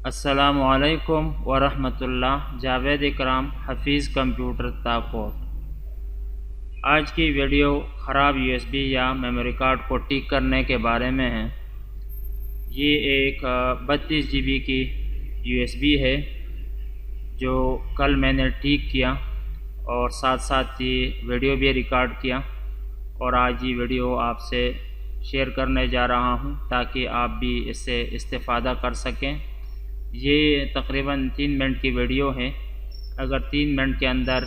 अस्सलामुअलैकुम वरहमतुल्लाह। जावेद इकराम, हफीज़ कंप्यूटर ताकोट। आज की वीडियो ख़राब यूएसबी या मेमोरी कार्ड को ठीक करने के बारे में है। ये एक 32 GB की यूएसबी है जो कल मैंने ठीक किया और साथ साथ ही वीडियो भी रिकॉर्ड किया और आज ये वीडियो आपसे शेयर करने जा रहा हूँ ताकि आप भी इससे इस्तेफ़ादा कर सकें। ये तकरीबन 3 मिनट की वीडियो है। अगर 3 मिनट के अंदर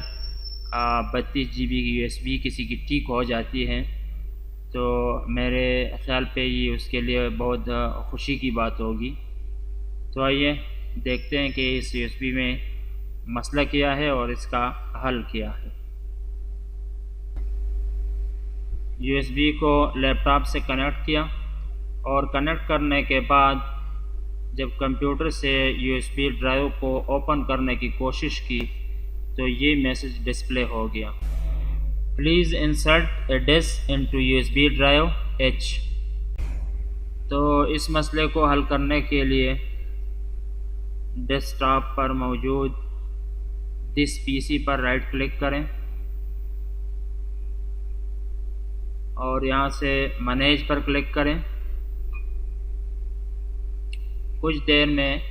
32 GB की यूएसबी किसी की ठीक हो जाती है तो मेरे ख़्याल पे ये उसके लिए बहुत खुशी की बात होगी। तो आइए देखते हैं कि इस यूएसबी में मसला क्या है और इसका हल क्या है। यूएसबी को लैपटॉप से कनेक्ट किया और कनेक्ट करने के बाद जब कंप्यूटर से यूएसबी ड्राइव को ओपन करने की कोशिश की तो ये मैसेज डिस्प्ले हो गया, please insert a disk into USB drive H। तो इस मसले को हल करने के लिए डेस्कटॉप पर मौजूद दिस पीसी पर राइट क्लिक करें और यहाँ से मैनेज पर क्लिक करें। कुछ देर में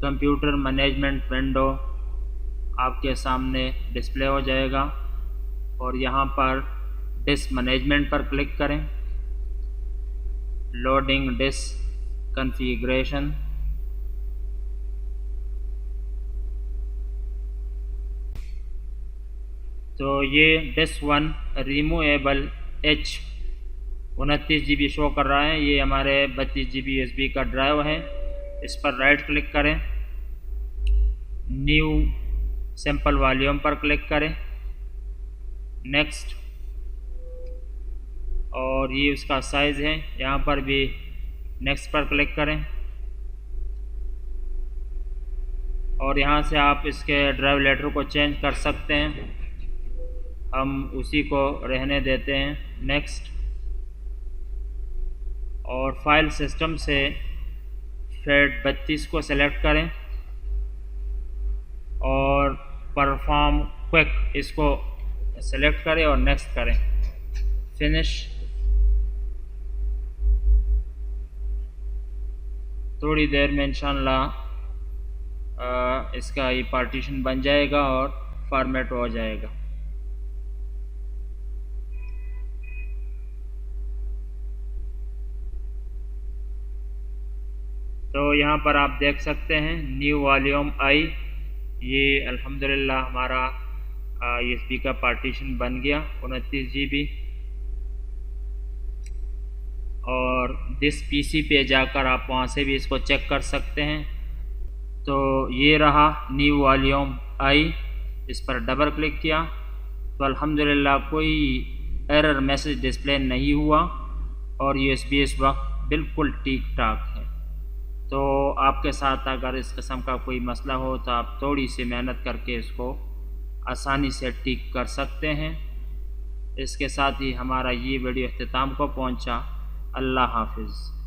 कंप्यूटर मैनेजमेंट विंडो आपके सामने डिस्प्ले हो जाएगा और यहाँ पर डिस्क मैनेजमेंट पर क्लिक करें। Loading disk configuration. तो ये disk 1 removable H 29 GB show कर रहा है। ये हमारे 32 GB यूएसबी का ड्राइव है। इस पर राइट क्लिक करें, न्यू सैम्पल वॉल्यूम पर क्लिक करें, नेक्स्ट, और ये उसका साइज़ है। यहाँ पर भी नेक्स्ट पर क्लिक करें और यहाँ से आप इसके ड्राइव लेटर को चेंज कर सकते हैं। हम उसी को रहने देते हैं, नेक्स्ट। और फाइल सिस्टम से FAT32 को सेलेक्ट करें और परफॉर्म क्विक इसको सेलेक्ट करें और नेक्स्ट करें, फिनिश। थोड़ी देर में इंशाल्लाह इसका ये पार्टीशन बन जाएगा और फॉर्मेट हो जाएगा। तो यहाँ पर आप देख सकते हैं न्यू वॉल्यूम आई। ये अल्हम्दुलिल्लाह हमारा यूएसबी का पार्टीशन बन गया 29 GB। और दिस पीसी पे जाकर आप वहाँ से भी इसको चेक कर सकते हैं। तो ये रहा न्यू वॉल्यूम आई। इस पर डबल क्लिक किया तो अल्हम्दुलिल्लाह कोई एरर मैसेज डिस्प्ले नहीं हुआ और यूएसबी इस वक्त बिल्कुल ठीक ठाक है। तो आपके साथ अगर इस किस्म का कोई मसला हो तो आप थोड़ी सी मेहनत करके इसको आसानी से ठीक कर सकते हैं। इसके साथ ही हमारा ये वीडियो इख्तिताम को पहुंचा। अल्लाह हाफिज़।